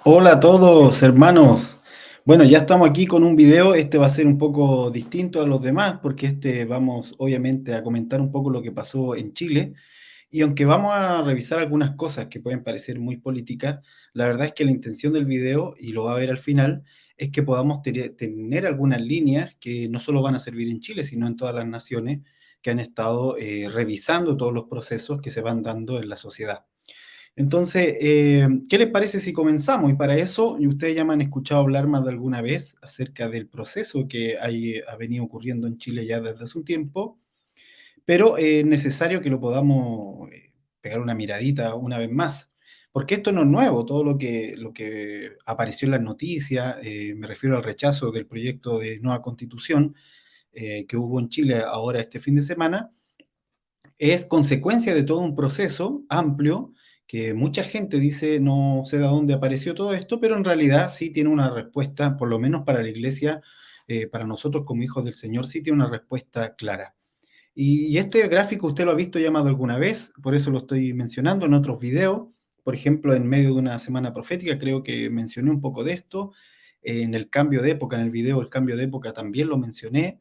Hola a todos, hermanos. Bueno, ya estamos aquí con un video. Este va a ser un poco distinto a los demás porque vamos obviamente a comentar un poco lo que pasó en Chile. Y aunque vamos a revisar algunas cosas que pueden parecer muy políticas, la verdad es que la intención del video, y lo va a ver al final, es que podamos tener algunas líneas que no solo van a servir en Chile, sino en todas las naciones que han estado revisando todos los procesos que se van dando en la sociedad. Entonces, ¿qué les parece si comenzamos? Y para eso, y ustedes ya me han escuchado hablar más de alguna vez acerca del proceso que ha venido ocurriendo en Chile ya desde hace un tiempo, pero es necesario que lo podamos pegar una miradita una vez más, porque esto no es nuevo, todo lo que apareció en las noticias, me refiero al rechazo del proyecto de nueva constitución que hubo en Chile ahora este fin de semana, es consecuencia de todo un proceso amplio que mucha gente dice no sé de dónde apareció todo esto, pero en realidad sí tiene una respuesta, por lo menos para la iglesia, para nosotros como hijos del Señor, sí tiene una respuesta clara. Y este gráfico usted lo ha visto ya más de alguna vez, por eso lo estoy mencionando en otros videos. Por ejemplo, en medio de una semana profética creo que mencioné un poco de esto. En el cambio de época, en el video El cambio de época también lo mencioné.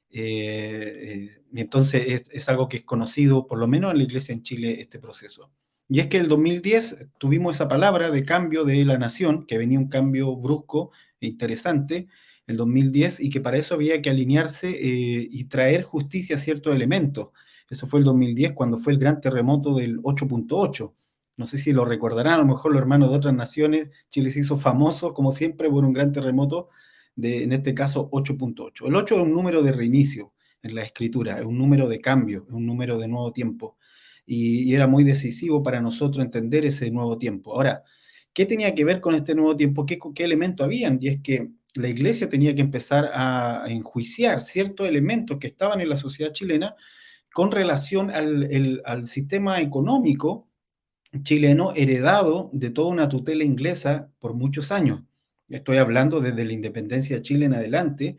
Y entonces es algo que es conocido, por lo menos en la iglesia en Chile, este proceso. Y es que el 2010 tuvimos esa palabra de cambio de la nación, que venía un cambio brusco e interesante, el 2010, y que para eso había que alinearse y traer justicia a ciertos elementos. Eso fue el 2010 cuando fue el gran terremoto del 8.8. No sé si lo recordarán, a lo mejor los hermanos de otras naciones. Chile se hizo famoso, como siempre, por un gran terremoto en este caso 8.8. El 8 es un número de reinicio en la escritura, es un número de cambio, es un número de nuevo tiempo. Y era muy decisivo para nosotros entender ese nuevo tiempo. Ahora, ¿qué tenía que ver con este nuevo tiempo? ¿Qué elementos habían? Y es que la iglesia tenía que empezar a enjuiciar ciertos elementos que estaban en la sociedad chilena con relación al sistema económico chileno heredado de toda una tutela inglesa por muchos años. Estoy hablando desde la independencia de Chile en adelante,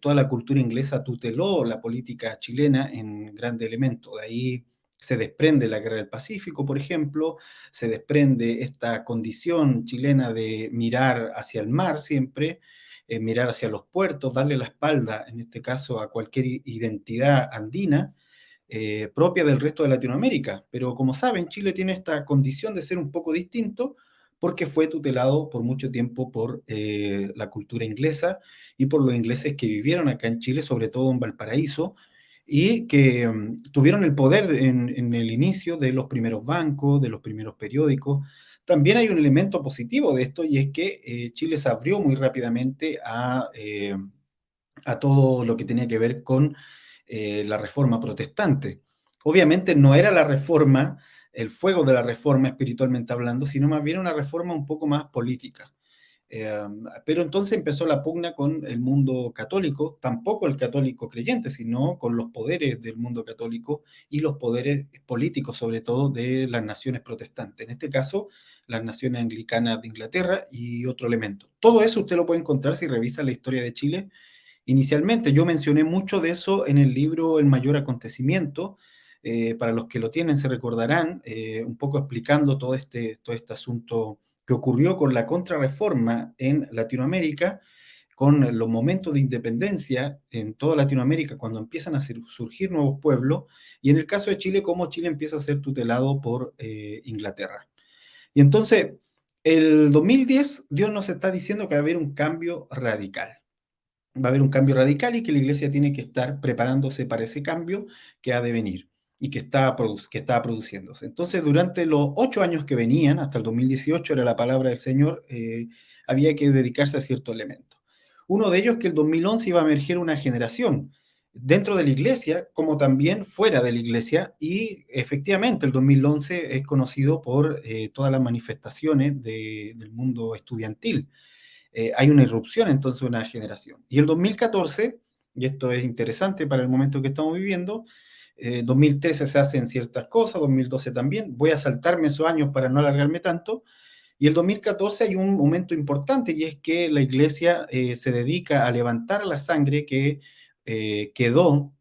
toda la cultura inglesa tuteló la política chilena en grandes elementos. De ahí se desprende la Guerra del Pacífico, por ejemplo, se desprende esta condición chilena de mirar hacia el mar siempre, mirar hacia los puertos, darle la espalda, en este caso, a cualquier identidad andina, propia del resto de Latinoamérica. Pero como saben, Chile tiene esta condición de ser un poco distinto porque fue tutelado por mucho tiempo por la cultura inglesa y por los ingleses que vivieron acá en Chile, sobre todo en Valparaíso, y que tuvieron el poder en el inicio de los primeros bancos, de los primeros periódicos. También hay un elemento positivo de esto y es que Chile se abrió muy rápidamente a todo lo que tenía que ver con la reforma protestante. Obviamente no era la reforma, el fuego de la reforma espiritualmente hablando, sino más bien una reforma un poco más política. Eh, pero entonces empezó la pugna con el mundo católico, tampoco el católico creyente, sino con los poderes del mundo católico y los poderes políticos, sobre todo de las naciones protestantes. En este caso, las naciones anglicanas de Inglaterra y otro elemento. Todo eso usted lo puede encontrar si revisa la historia de Chile. Inicialmente, yo mencioné mucho de eso en el libro El mayor acontecimiento. Para los que lo tienen se recordarán, un poco explicando todo este asunto que ocurrió con la contrarreforma en Latinoamérica, con los momentos de independencia en toda Latinoamérica, cuando empiezan a surgir nuevos pueblos, y en el caso de Chile, cómo Chile empieza a ser tutelado por Inglaterra. Y entonces, el 2010, Dios nos está diciendo que va a haber un cambio radical. Va a haber un cambio radical y que la iglesia tiene que estar preparándose para ese cambio que ha de venir y que está produciéndose. Entonces, durante los 8 años que venían, hasta el 2018 era la palabra del Señor, había que dedicarse a ciertos elementos. Uno de ellos es que el 2011 iba a emerger una generación dentro de la iglesia, como también fuera de la iglesia, y efectivamente el 2011 es conocido por todas las manifestaciones del mundo estudiantil. Hay una irrupción entonces de una generación. Y el 2014, y esto es interesante para el momento que estamos viviendo, 2013 se hacen ciertas cosas, 2012 también, voy a saltarme esos años para no alargarme tanto, y el 2014 hay un momento importante y es que la iglesia se dedica a levantar la sangre que quedó,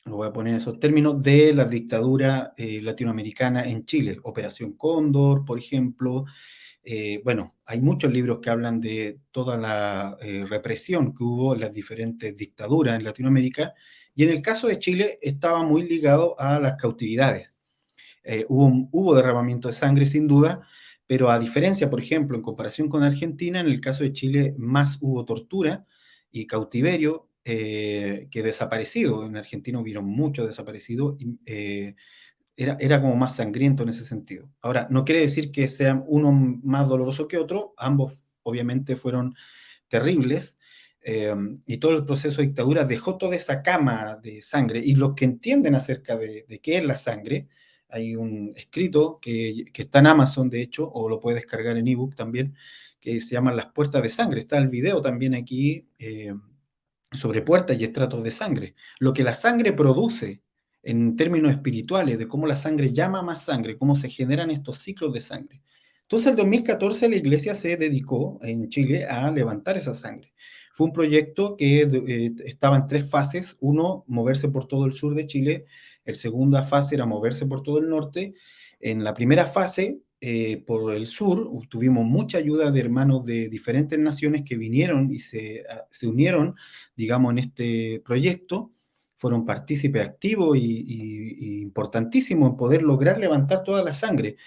lo voy a poner en esos términos, de la dictadura latinoamericana en Chile, Operación Cóndor, por ejemplo, bueno, hay muchos libros que hablan de toda la represión que hubo en las diferentes dictaduras en Latinoamérica, y en el caso de Chile estaba muy ligado a las cautividades. Hubo derramamiento de sangre sin duda, pero a diferencia, por ejemplo, en comparación con Argentina, en el caso de Chile más hubo tortura y cautiverio que desaparecido. En Argentina hubieron muchos desaparecidos y era como más sangriento en ese sentido. Ahora, no quiere decir que sea uno más doloroso que otro, ambos obviamente fueron terribles, y todo el proceso de dictadura dejó toda esa cama de sangre, y los que entienden acerca de qué es la sangre, hay un escrito que está en Amazon, de hecho, o lo puedes descargar en ebook también, que se llama Las puertas de sangre. Está el video también aquí, sobre puertas y estratos de sangre. Lo que la sangre produce en términos espirituales, de cómo la sangre llama más sangre, cómo se generan estos ciclos de sangre. Entonces, en 2014 la iglesia se dedicó en Chile a levantar esa sangre. Fue un proyecto que estaba en tres fases. Uno, moverse por todo el sur de Chile. La segunda fase era moverse por todo el norte. En la primera fase, por el sur, tuvimos mucha ayuda de hermanos de diferentes naciones que vinieron y se unieron, digamos, en este proyecto. Fueron partícipes activos y importantísimos en poder lograr levantar toda la sangre.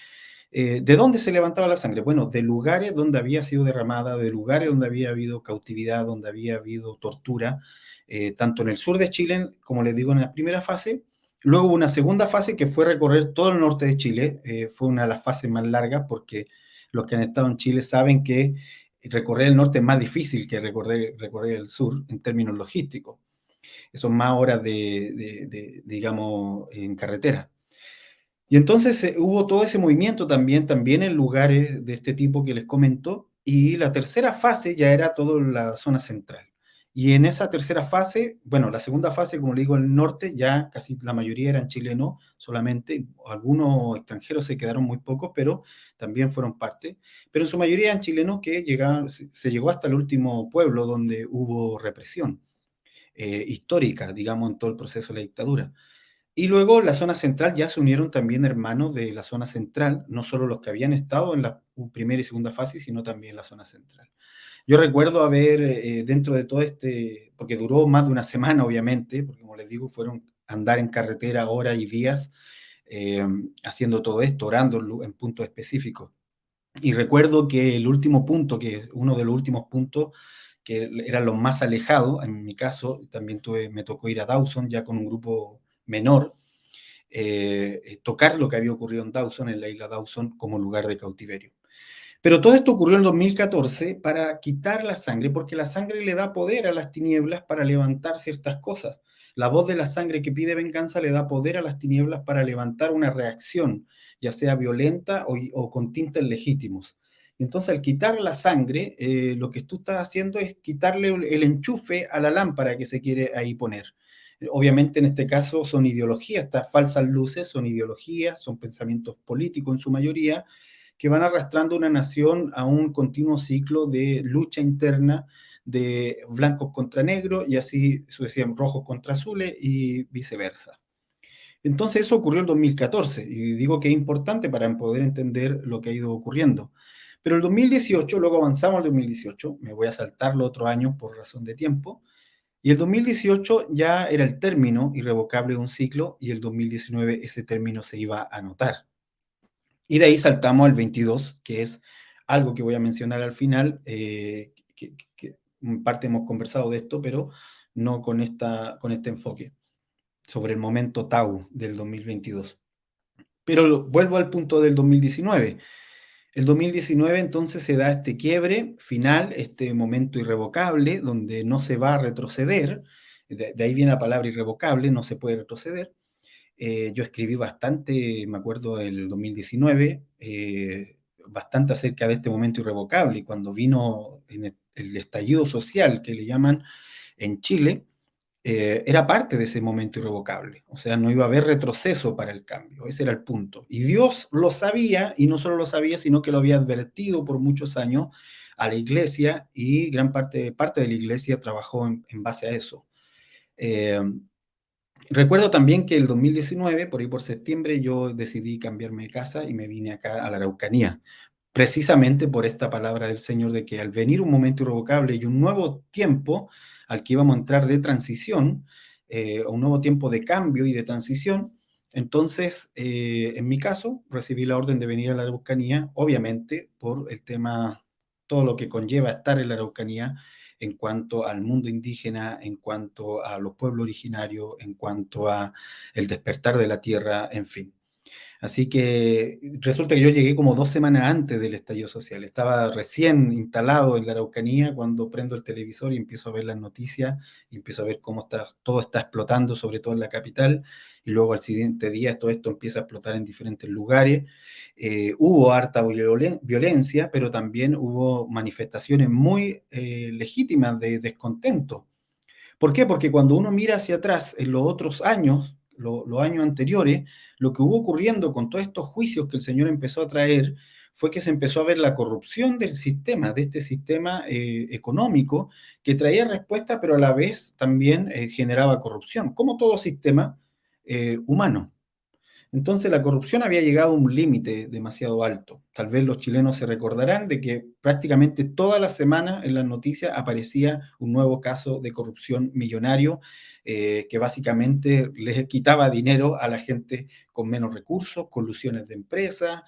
¿De dónde se levantaba la sangre? Bueno, de lugares donde había sido derramada, de lugares donde había habido cautividad, donde había habido tortura, tanto en el sur de Chile, como les digo, en la primera fase. Luego hubo una segunda fase que fue recorrer todo el norte de Chile. Fue una de las fases más largas porque los que han estado en Chile saben que recorrer el norte es más difícil que recorrer el sur en términos logísticos. Son más horas digamos, en carretera. Y entonces hubo todo ese movimiento también en lugares de este tipo que les comento, y la tercera fase ya era toda la zona central. Y en esa tercera fase, bueno, la segunda fase, como le digo, en el norte, ya casi la mayoría eran chilenos, solamente algunos extranjeros se quedaron muy pocos, pero también fueron parte. Pero en su mayoría eran chilenos que llegaban, se llegó hasta el último pueblo donde hubo represión histórica, digamos, en todo el proceso de la dictadura. Y luego la zona central ya se unieron también hermanos de la zona central, no solo los que habían estado en la primera y segunda fase, sino también la zona central. Yo recuerdo haber, dentro de todo este, porque duró más de una semana, obviamente, porque como les digo, fueron andar en carretera horas y días, eh, haciendo todo esto, orando en puntos específicos. Y recuerdo que el último punto, que uno de los últimos puntos, que eran los más alejados, en mi caso, también me tocó ir a Dawson ya con un grupo menor, tocar lo que había ocurrido en Dawson, en la isla Dawson, como lugar de cautiverio. Pero todo esto ocurrió en 2014 para quitar la sangre, porque la sangre le da poder a las tinieblas para levantar ciertas cosas. La voz de la sangre que pide venganza le da poder a las tinieblas para levantar una reacción, ya sea violenta o con tintes legítimos. Entonces, al quitar la sangre, lo que tú estás haciendo es quitarle el enchufe a la lámpara que se quiere ahí poner. Obviamente, en este caso, son ideologías, estas falsas luces son ideologías, son pensamientos políticos en su mayoría, que van arrastrando una nación a un continuo ciclo de lucha interna de blancos contra negros y así sucesivamente rojos contra azules y viceversa. Entonces eso ocurrió en 2014 y digo que es importante para poder entender lo que ha ido ocurriendo. Pero el 2018, luego avanzamos al 2018, me voy a saltar los otros años por razón de tiempo, y el 2018 ya era el término irrevocable de un ciclo y el 2019 ese término se iba a anotar. Y de ahí saltamos al 22, que es algo que voy a mencionar al final, que en parte hemos conversado de esto, pero no con este enfoque, sobre el momento Tau del 2022. Pero vuelvo al punto del 2019. El 2019 entonces se da este quiebre final, este momento irrevocable, donde no se va a retroceder, de ahí viene la palabra irrevocable, no se puede retroceder. Yo escribí bastante, me acuerdo, el 2019, bastante acerca de este momento irrevocable. Y cuando vino en el estallido social, que le llaman en Chile, era parte de ese momento irrevocable. O sea, no iba a haber retroceso para el cambio. Ese era el punto. Y Dios lo sabía, y no solo lo sabía, sino que lo había advertido por muchos años a la iglesia, y gran parte de la iglesia trabajó en base a eso. Eh, Recuerdo también que el 2019, por ahí por septiembre, yo decidí cambiarme de casa y me vine acá a la Araucanía, precisamente por esta palabra del Señor de que al venir un momento irrevocable y un nuevo tiempo al que íbamos a entrar de transición, un nuevo tiempo de cambio y de transición, entonces, en mi caso, recibí la orden de venir a la Araucanía, obviamente por el tema, todo lo que conlleva estar en la Araucanía en cuanto al mundo indígena, en cuanto a los pueblos originarios, en cuanto a el despertar de la tierra, en fin. Así que resulta que yo llegué como 2 semanas antes del estallido social. Estaba recién instalado en la Araucanía cuando prendo el televisor y empiezo a ver las noticias y empiezo a ver cómo todo está explotando, sobre todo en la capital. Y luego al siguiente día todo esto empieza a explotar en diferentes lugares. Hubo harta violencia, pero también hubo manifestaciones muy legítimas de descontento. ¿Por qué? Porque cuando uno mira hacia atrás en los otros años, los años anteriores, lo que hubo ocurriendo con todos estos juicios que el Señor empezó a traer fue que se empezó a ver la corrupción del sistema, de este sistema económico, que traía respuesta, pero a la vez también generaba corrupción, como todo sistema humano. Entonces la corrupción había llegado a un límite demasiado alto. Tal vez los chilenos se recordarán de que prácticamente toda la semana en las noticias aparecía un nuevo caso de corrupción millonario que básicamente les quitaba dinero a la gente con menos recursos, colusiones de empresas,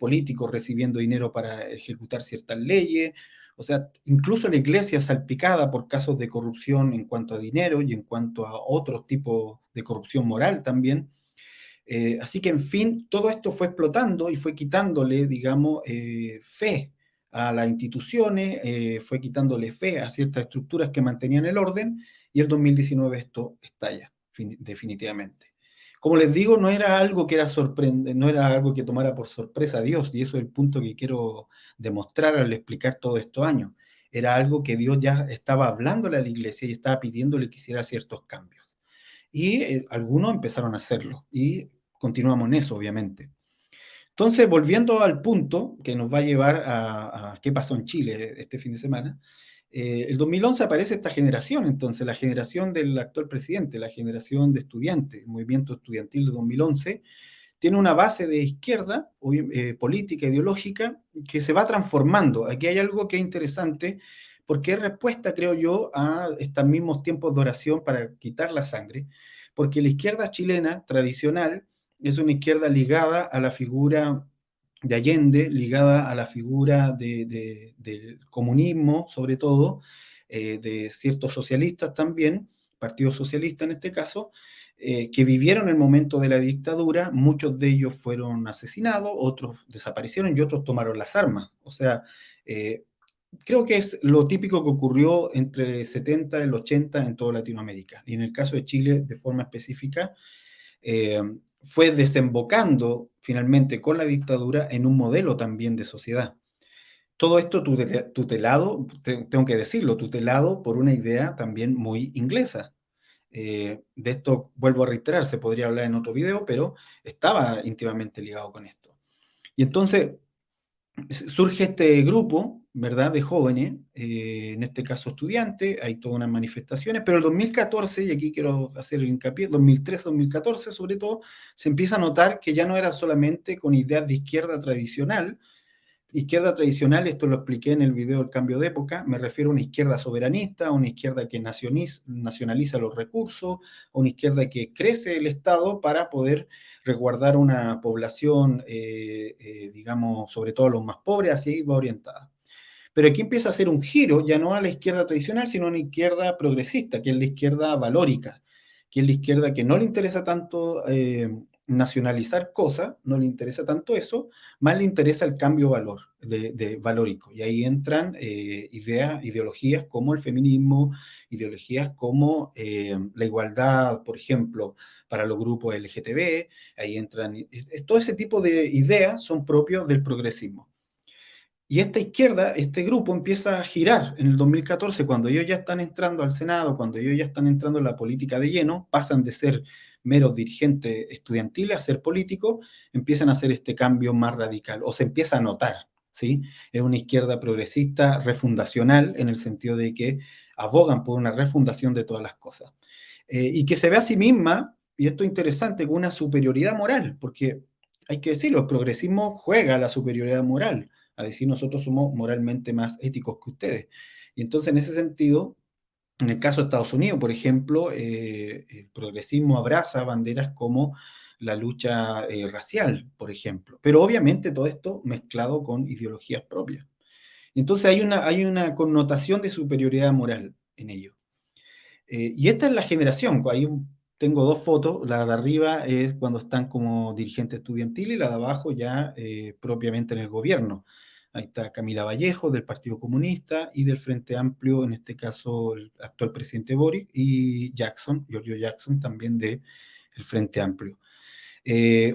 políticos recibiendo dinero para ejecutar ciertas leyes. O sea, incluso la iglesia salpicada por casos de corrupción en cuanto a dinero y en cuanto a otros tipos de corrupción moral también. Así que, en fin, todo esto fue explotando y fue quitándole, digamos, fe a las instituciones, fue quitándole fe a ciertas estructuras que mantenían el orden, y el 2019 esto estalla, definitivamente. Como les digo, no era algo que era sorprendente, no era algo que tomara por sorpresa a Dios, y eso es el punto que quiero demostrar al explicar todos estos años. Era algo que Dios ya estaba hablándole a la iglesia y estaba pidiéndole que hiciera ciertos cambios. Y algunos empezaron a hacerlo, y continuamos en eso, obviamente. Entonces, volviendo al punto que nos va a llevar a qué pasó en Chile este fin de semana, el 2011 aparece esta generación, entonces la generación del actual presidente, la generación de estudiantes, el movimiento estudiantil de 2011, tiene una base de izquierda, política, ideológica, que se va transformando. Aquí hay algo que es interesante, porque es respuesta, creo yo, a estos mismos tiempos de oración para quitar la sangre, porque la izquierda chilena tradicional es una izquierda ligada a la figura de Allende, ligada a la figura del comunismo, sobre todo, de ciertos socialistas también, Partido Socialista en este caso, que vivieron el momento de la dictadura. Muchos de ellos fueron asesinados, otros desaparecieron y otros tomaron las armas. O sea, eh, creo que es lo típico que ocurrió entre 70 y el 80 en toda Latinoamérica. Y en el caso de Chile, de forma específica, eh, fue desembocando finalmente con la dictadura en un modelo también de sociedad. Todo esto tutelado, tengo que decirlo, tutelado por una idea también muy inglesa. De esto vuelvo a reiterar, se podría hablar en otro video, pero estaba íntimamente ligado con esto. Y entonces surge este grupo, ¿verdad?, de jóvenes, en este caso estudiantes, hay todas unas manifestaciones, pero el 2014, y aquí quiero hacer el hincapié, 2013-2014 sobre todo, se empieza a notar que ya no era solamente con ideas de izquierda tradicional, esto lo expliqué en el video El cambio de época, me refiero a una izquierda soberanista, a una izquierda que nacionaliza los recursos, a una izquierda que crece el Estado para poder resguardar una población, digamos, sobre todo los más pobres, así va orientada. Pero aquí empieza a hacer un giro, ya no a la izquierda tradicional, sino a una izquierda progresista, que es la izquierda valórica, que es la izquierda que no le interesa tanto nacionalizar cosas, no le interesa tanto eso, más le interesa el cambio de valórico. Y ahí entran ideologías como el feminismo, ideologías como la igualdad, por ejemplo, para los grupos LGTB, ahí entran, todo ese tipo de ideas son propios del progresismo. Y esta izquierda, este grupo empieza a girar en el 2014, cuando ellos ya están entrando al Senado, cuando ellos ya están entrando en la política de lleno, pasan de ser meros dirigentes estudiantiles a ser políticos, empiezan a hacer este cambio más radical, o se empieza a notar, ¿sí? Es una izquierda progresista, refundacional, en el sentido de que abogan por una refundación de todas las cosas. Y que se ve a sí misma, y esto es interesante, con una superioridad moral, porque hay que decirlo, el progresismo juega a la superioridad moral. a decir nosotros somos moralmente más éticos que ustedes. Y entonces, en ese sentido, en el caso de Estados Unidos, por ejemplo, el progresismo abraza banderas como la lucha racial, por ejemplo, pero obviamente todo esto mezclado con ideologías propias. Entonces hay una connotación de superioridad moral en ello. Y esta es la generación. Ahí tengo dos fotos. La de arriba es cuando están como dirigente estudiantil y la de abajo ya propiamente en el gobierno. Ahí está Camila Vallejo del Partido Comunista y del Frente Amplio, en este caso el actual presidente Boric, y Jackson, Giorgio Jackson, también del Frente Amplio.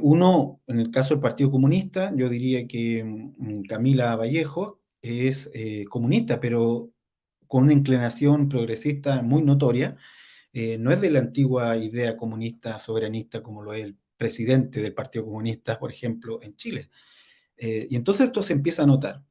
Uno, en el caso del Partido Comunista, yo diría que Camila Vallejo es comunista, pero con una inclinación progresista muy notoria. No es de la antigua idea comunista soberanista como lo es el presidente del Partido Comunista, por ejemplo, en Chile. Y entonces esto se empieza a notar.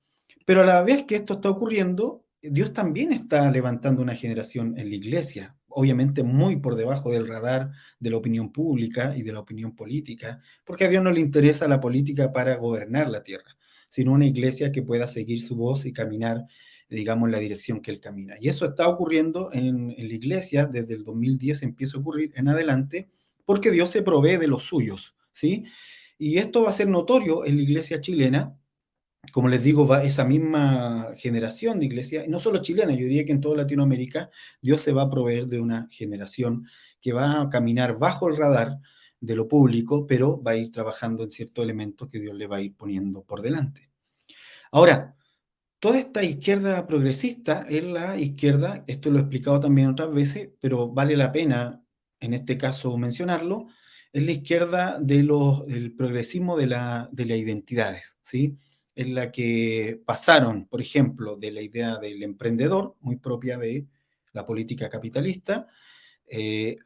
Pero a la vez que esto está ocurriendo, Dios también está levantando una generación en la iglesia, obviamente muy por debajo del radar de la opinión pública y de la opinión política, porque a Dios no le interesa la política para gobernar la tierra, sino una iglesia que pueda seguir su voz y caminar, digamos, en la dirección que Él camina. Y eso está ocurriendo en la iglesia desde el 2010, empieza a ocurrir en adelante, porque Dios se provee de los suyos, ¿sí? Y esto va a ser notorio en la iglesia chilena, como les digo, va esa misma generación de iglesia, y no solo chilena, yo diría que en toda Latinoamérica, Dios se va a proveer de una generación que va a caminar bajo el radar de lo público, pero va a ir trabajando en ciertos elementos que Dios le va a ir poniendo por delante. Ahora, toda esta izquierda progresista es la izquierda, esto lo he explicado también otras veces, pero vale la pena en este caso mencionarlo, es la izquierda del progresismo de las identidades, ¿sí? Es la que pasaron, por ejemplo, de la idea del emprendedor, muy propia de la política capitalista,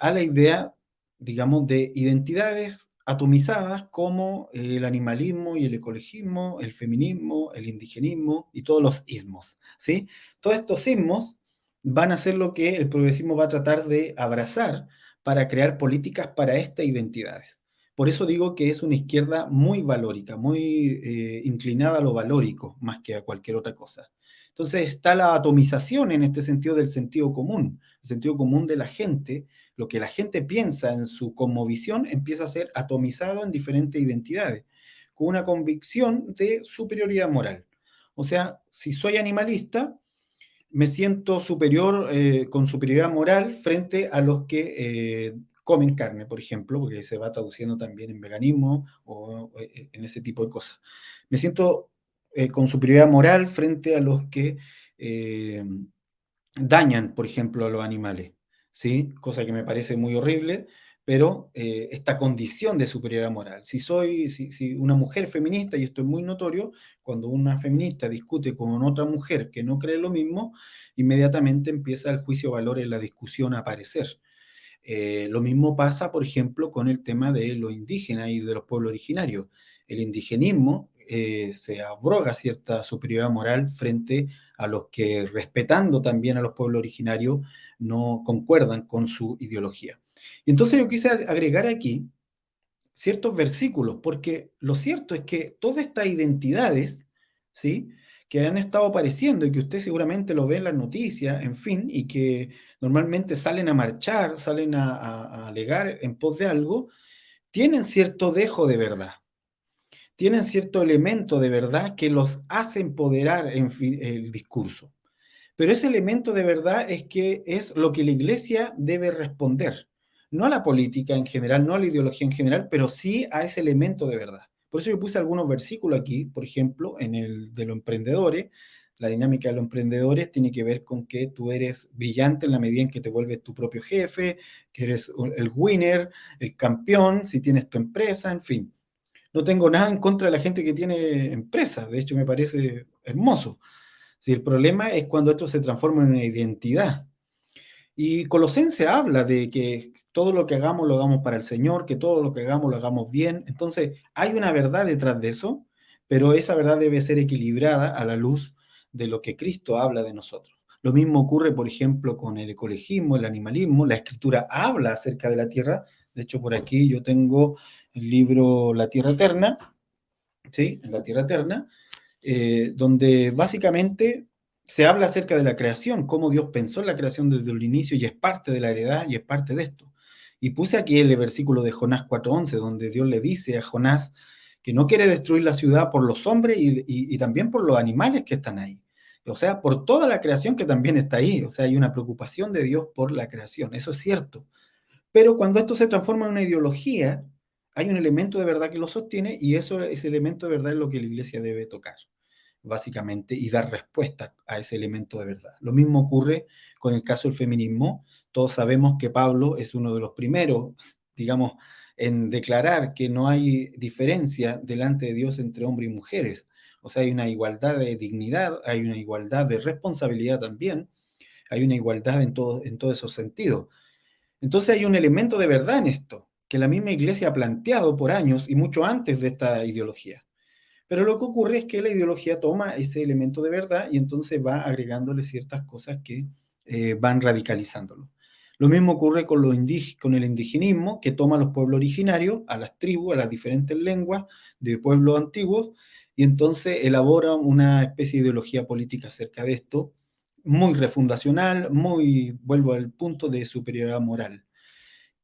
a la idea, digamos, de identidades atomizadas como el animalismo y el ecologismo, el feminismo, el indigenismo y todos los ismos, ¿sí? Todos estos ismos van a ser lo que el progresismo va a tratar de abrazar para crear políticas para estas identidades. Por eso digo que es una izquierda muy valórica, muy inclinada a lo valórico, más que a cualquier otra cosa. Entonces está la atomización en este sentido del sentido común, el sentido común de la gente, lo que la gente piensa en su cosmovisión empieza a ser atomizado en diferentes identidades, con una convicción de superioridad moral. O sea, si soy animalista, me siento superior, con superioridad moral frente a los que comen carne, por ejemplo, porque se va traduciendo también en veganismo o en ese tipo de cosas. Me siento con superioridad moral frente a los que eh, dañan, por ejemplo, a los animales, ¿sí? Cosa que me parece muy horrible, pero esta condición de superioridad moral. Si una mujer feminista, y esto es muy notorio, cuando una feminista discute con otra mujer que no cree lo mismo, inmediatamente empieza el juicio de valor en la discusión a aparecer. Lo mismo pasa, por ejemplo, con el tema de los indígenas y de los pueblos originarios. El indigenismo se abroga cierta superioridad moral frente a los que, respetando también a los pueblos originarios, no concuerdan con su ideología. Y entonces yo quise agregar aquí ciertos versículos, porque lo cierto es que todas estas identidades, ¿sí? Que han estado apareciendo y que usted seguramente lo ve en las noticias, en fin, y que normalmente salen a marchar, salen a alegar en pos de algo, tienen cierto dejo de verdad, tienen cierto elemento de verdad que los hace empoderar en el discurso. Pero ese elemento de verdad es que es lo que la iglesia debe responder, no a la política en general, no a la ideología en general, pero sí a ese elemento de verdad. Por eso yo puse algunos versículos aquí, por ejemplo, en el de los emprendedores. La dinámica de los emprendedores tiene que ver con que tú eres brillante en la medida en que te vuelves tu propio jefe, que eres el winner, el campeón, si tienes tu empresa, en fin. No tengo nada en contra de la gente que tiene empresa, de hecho me parece hermoso. Si el problema es cuando esto se transforma en una identidad. Y Colosense habla de que todo lo que hagamos lo hagamos para el Señor, que todo lo que hagamos lo hagamos bien. Entonces, hay una verdad detrás de eso, pero esa verdad debe ser equilibrada a la luz de lo que Cristo habla de nosotros. Lo mismo ocurre, por ejemplo, con el ecologismo, el animalismo. La Escritura habla acerca de la tierra. De hecho, por aquí yo tengo el libro La Tierra Eterna, ¿sí? La Tierra Eterna, donde básicamente se habla acerca de la creación, cómo Dios pensó en la creación desde el inicio y es parte de la heredad y es parte de esto. Y puse aquí el versículo de Jonás 4:11, donde Dios le dice a Jonás que no quiere destruir la ciudad por los hombres y también por los animales que están ahí. O sea, por toda la creación que también está ahí. O sea, hay una preocupación de Dios por la creación. Eso es cierto. Pero cuando esto se transforma en una ideología, hay un elemento de verdad que lo sostiene y ese elemento de verdad es lo que la iglesia debe tocar, básicamente, y dar respuesta a ese elemento de verdad. Lo mismo ocurre con el caso del feminismo. Todos sabemos que Pablo es uno de los primeros, digamos, en declarar que no hay diferencia delante de Dios entre hombres y mujeres. O sea, hay una igualdad de dignidad, hay una igualdad de responsabilidad también, hay una igualdad en todos esos sentidos. Entonces hay un elemento de verdad en esto, que la misma iglesia ha planteado por años y mucho antes de esta ideología. Pero lo que ocurre es que la ideología toma ese elemento de verdad y entonces va agregándole ciertas cosas que van radicalizándolo. Lo mismo ocurre con, con el indigenismo, que toma a los pueblos originarios, a las tribus, a las diferentes lenguas de pueblos antiguos, y entonces elabora una especie de ideología política acerca de esto, muy refundacional, muy, vuelvo al punto de superioridad moral.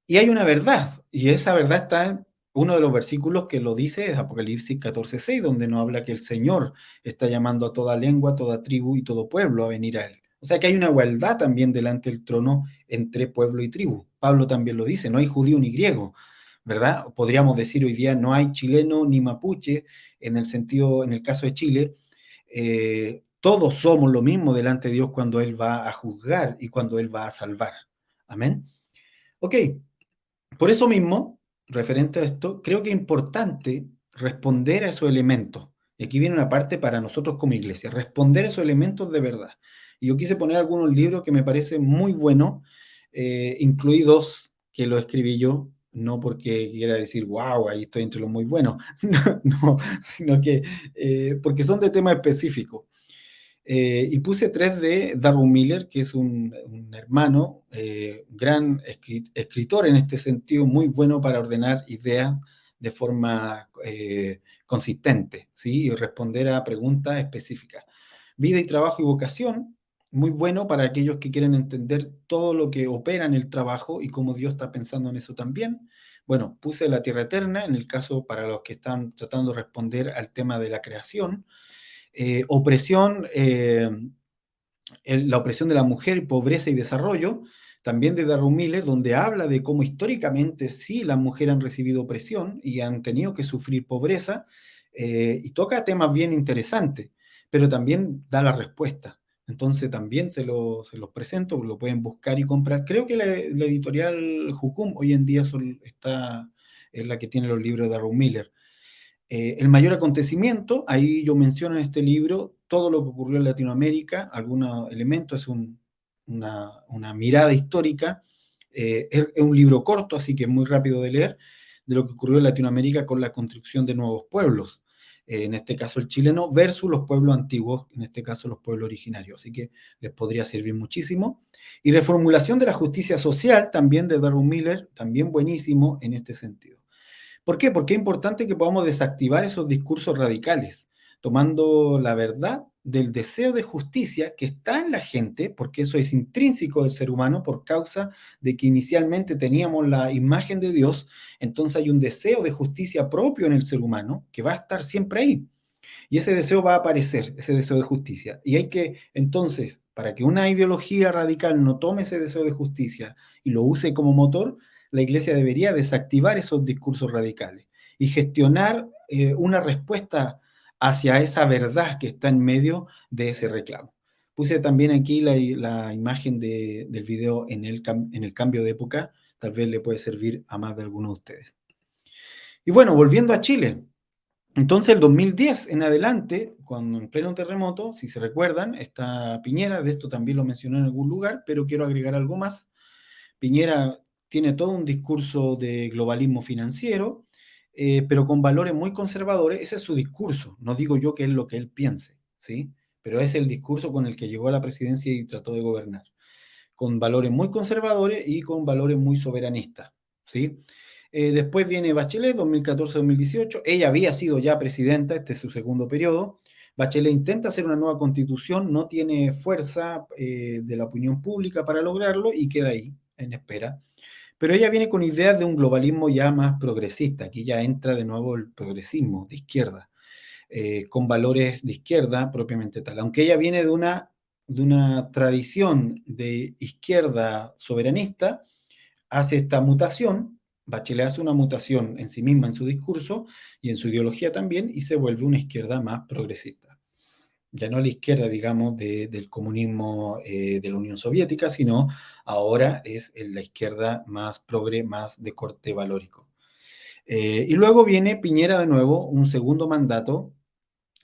Y hay una verdad, y esa verdad está en uno de los versículos que lo dice, es Apocalipsis 14:6, donde nos habla que el Señor está llamando a toda lengua, toda tribu y todo pueblo a venir a Él. O sea que hay una igualdad también delante del trono entre pueblo y tribu. Pablo también lo dice, no hay judío ni griego, ¿verdad? Podríamos decir hoy día no hay chileno ni mapuche, en el sentido, en el caso de Chile, todos somos lo mismo delante de Dios cuando Él va a juzgar y cuando Él va a salvar. Amén. Ok, por eso mismo, referente a esto, creo que es importante responder a esos elementos. Y aquí viene una parte para nosotros como iglesia, responder a esos elementos de verdad. Y yo quise poner algunos libros que me parecen muy buenos, incluidos que lo escribí yo, no porque quiera decir, wow, ahí estoy entre los muy buenos, no, no, sino que porque son de temas específicos. Y puse tres de Darwin Miller, que es un hermano, gran escritor en este sentido, muy bueno para ordenar ideas de forma consistente, ¿sí? Y responder a preguntas específicas. Vida y trabajo y vocación, muy bueno para aquellos que quieren entender todo lo que opera en el trabajo y cómo Dios está pensando en eso también. Bueno, puse la tierra eterna, en el caso para los que están tratando de responder al tema de la creación. Opresión, la opresión de la mujer, pobreza y desarrollo, también de Darwin Miller, donde habla de cómo históricamente sí las mujeres han recibido opresión y han tenido que sufrir pobreza, y toca temas bien interesantes, pero también da la respuesta. Entonces también se los presento, lo pueden buscar y comprar. Creo que la editorial Jucum hoy en día es la que tiene los libros de Darwin Miller. El mayor acontecimiento, ahí yo menciono en este libro todo lo que ocurrió en Latinoamérica, algunos elementos, una mirada histórica, es un libro corto, así que es muy rápido de leer, de lo que ocurrió en Latinoamérica con la construcción de nuevos pueblos, en este caso el chileno, versus los pueblos antiguos, en este caso los pueblos originarios, así que les podría servir muchísimo. Y reformulación de la justicia social, también de Darwin Miller, también buenísimo en este sentido. ¿Por qué? Porque es importante que podamos desactivar esos discursos radicales, tomando la verdad del deseo de justicia que está en la gente, porque eso es intrínseco del ser humano por causa de que inicialmente teníamos la imagen de Dios, entonces hay un deseo de justicia propio en el ser humano que va a estar siempre ahí. Y ese deseo va a aparecer, ese deseo de justicia. Y hay que, entonces, para que una ideología radical no tome ese deseo de justicia y lo use como motor, la iglesia debería desactivar esos discursos radicales y gestionar una respuesta hacia esa verdad que está en medio de ese reclamo. Puse también aquí la imagen del video en el cambio de época, tal vez le puede servir a más de algunos de ustedes. Y bueno, volviendo a Chile, entonces, el 2010 en adelante, cuando en pleno terremoto, si se recuerdan, está Piñera, de esto también lo mencioné en algún lugar, pero quiero agregar algo más. Piñera tiene todo un discurso de globalismo financiero, pero con valores muy conservadores. Ese es su discurso. No digo yo que es lo que él piense, ¿sí? Pero es el discurso con el que llegó a la presidencia y trató de gobernar, con valores muy conservadores y con valores muy soberanistas, ¿sí? Después viene Bachelet, 2014-2018. Ella había sido ya presidenta, este es su segundo periodo. Bachelet intenta hacer una nueva constitución, no tiene fuerza de la opinión pública para lograrlo y queda ahí, en espera. Pero ella viene con ideas de un globalismo ya más progresista. Aquí ya entra de nuevo el progresismo de izquierda, con valores de izquierda propiamente tal. Aunque ella viene de una tradición de izquierda soberanista, hace esta mutación. Bachelet hace una mutación en sí misma, en su discurso y en su ideología también, y se vuelve una izquierda más progresista. Ya no la izquierda, digamos, del comunismo de la Unión Soviética, sino ahora es la izquierda más progre, más de corte valórico. Y luego viene Piñera de nuevo, un segundo mandato.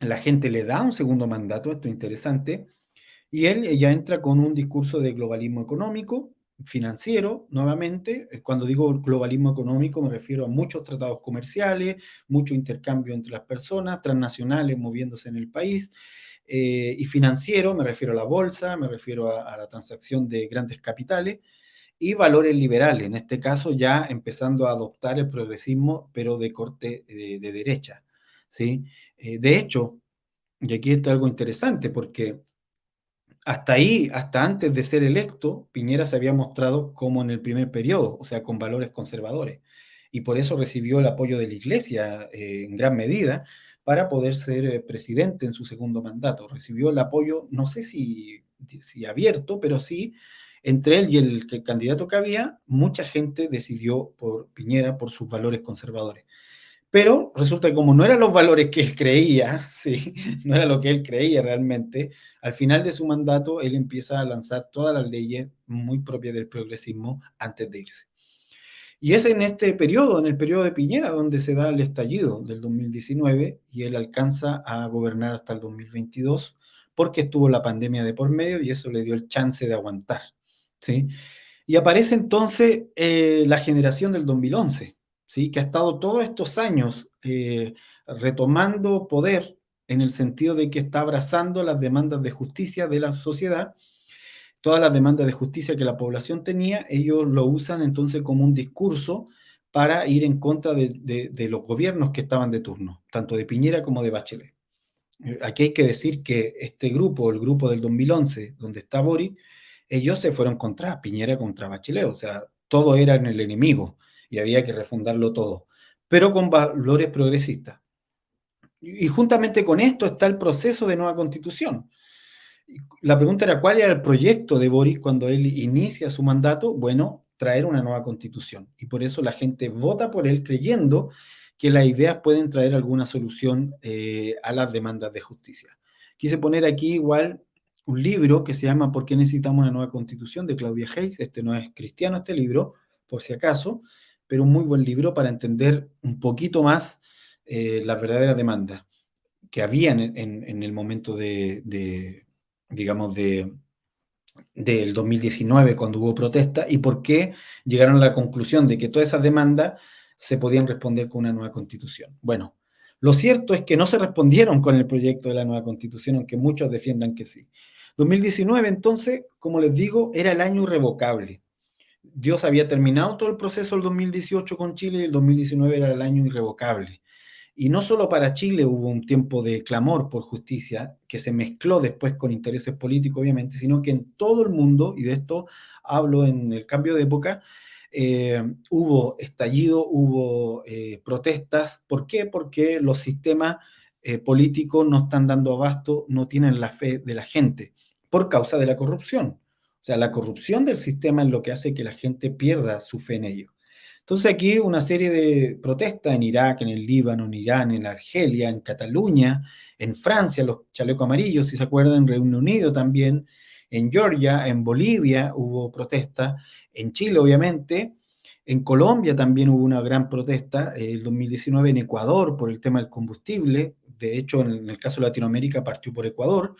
La gente le da un segundo mandato, esto es interesante, y él ya entra con un discurso de globalismo económico, financiero, nuevamente. Cuando digo globalismo económico me refiero a muchos tratados comerciales, mucho intercambio entre las personas, transnacionales moviéndose en el país, y financiero me refiero a la bolsa, me refiero a la transacción de grandes capitales, y valores liberales, en este caso ya empezando a adoptar el progresismo, pero de corte de derecha, ¿sí? De hecho, y aquí está algo interesante, porque hasta ahí, hasta antes de ser electo, Piñera se había mostrado como en el primer periodo, o sea, con valores conservadores. Y por eso recibió el apoyo de la Iglesia en gran medida para poder ser presidente en su segundo mandato. Recibió el apoyo, no sé si abierto, pero sí, entre él y el candidato que había, mucha gente decidió por Piñera por sus valores conservadores. Pero resulta que como no eran los valores que él creía, ¿sí? No era lo que él creía realmente, al final de su mandato él empieza a lanzar todas las leyes muy propias del progresismo antes de irse. Y es en este periodo, en el periodo de Piñera, donde se da el estallido del 2019 y él alcanza a gobernar hasta el 2022 porque estuvo la pandemia de por medio y eso le dio el chance de aguantar, ¿sí? Y aparece entonces la generación del 2011, ¿sí? Que ha estado todos estos años retomando poder en el sentido de que está abrazando las demandas de justicia de la sociedad, todas las demandas de justicia que la población tenía, ellos lo usan entonces como un discurso para ir en contra de los gobiernos que estaban de turno, tanto de Piñera como de Bachelet. Aquí hay que decir que este grupo, el grupo del 2011, donde está Boric, ellos se fueron contra Piñera, contra Bachelet, o sea, todo era en el enemigo y había que refundarlo todo, pero con valores progresistas. Y juntamente con esto está el proceso de nueva constitución. La pregunta era, ¿cuál era el proyecto de Boric cuando él inicia su mandato? Bueno, traer una nueva constitución. Y por eso la gente vota por él creyendo que las ideas pueden traer alguna solución a las demandas de justicia. Quise poner aquí igual un libro que se llama ¿Por qué necesitamos una nueva constitución? De Claudia Hayes. Este no es cristiano, este libro, por si acaso, pero un muy buen libro para entender un poquito más las verdaderas demandas que había en el momento digamos, del 2019, cuando hubo protesta, y por qué llegaron a la conclusión de que todas esas demandas se podían responder con una nueva constitución. Bueno, lo cierto es que no se respondieron con el proyecto de la nueva constitución, aunque muchos defiendan que sí. 2019, entonces, como les digo, era el año irrevocable. Dios había terminado todo el proceso del 2018 con Chile y el 2019 era el año irrevocable. Y no solo para Chile hubo un tiempo de clamor por justicia, que se mezcló después con intereses políticos, obviamente, sino que en todo el mundo, y de esto hablo en el cambio de época, hubo estallido, hubo protestas. ¿Por qué? Porque los sistemas políticos no están dando abasto, no tienen la fe de la gente, por causa de la corrupción. O sea, la corrupción del sistema es lo que hace que la gente pierda su fe en ello. Entonces aquí una serie de protestas en Irak, en el Líbano, en Irán, en Argelia, en Cataluña, en Francia, los chalecos amarillos, si se acuerdan, en Reino Unido también, en Georgia, en Bolivia hubo protestas, en Chile obviamente, en Colombia también hubo una gran protesta, el 2019 en Ecuador por el tema del combustible, de hecho en el caso de Latinoamérica partió por Ecuador,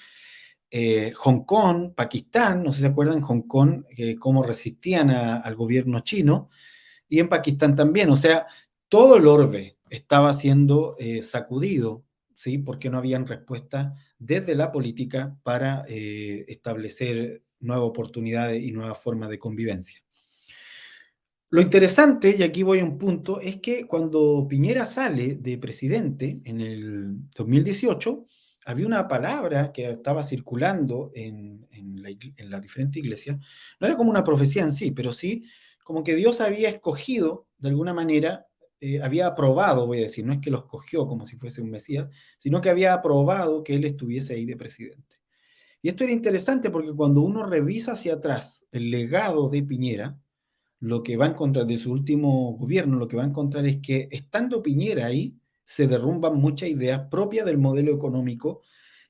Hong Kong, Pakistán, no sé si se acuerdan, Hong Kong, cómo resistían al gobierno chino, y en Pakistán también. O sea, todo el orbe estaba siendo sacudido, ¿sí? Porque no habían respuestas desde la política para establecer nuevas oportunidades y nuevas formas de convivencia. Lo interesante, y aquí voy a un punto, es que cuando Piñera sale de presidente en el 2018, había una palabra que estaba circulando en las diferentes iglesias, no era como una profecía en sí, pero sí como que Dios había escogido de alguna manera, había aprobado, voy a decir, no es que lo escogió como si fuese un Mesías, sino que había aprobado que él estuviese ahí de presidente. Y esto era interesante porque cuando uno revisa hacia atrás el legado de Piñera, lo que va a encontrar de su último gobierno, lo que va a encontrar es que estando Piñera ahí, se derrumban muchas ideas propias del modelo económico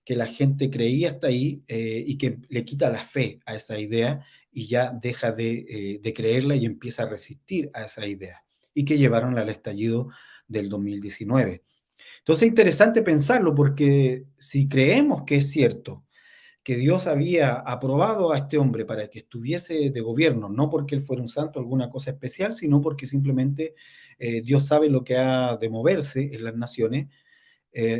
que la gente creía hasta ahí, y que le quita la fe a esa idea y ya deja de creerla y empieza a resistir a esa idea y que llevaron al estallido del 2019. Entonces es interesante pensarlo porque si creemos que es cierto que Dios había aprobado a este hombre para que estuviese de gobierno, no porque él fuera un santo, alguna cosa especial, sino porque simplemente Dios sabe lo que ha de moverse en las naciones.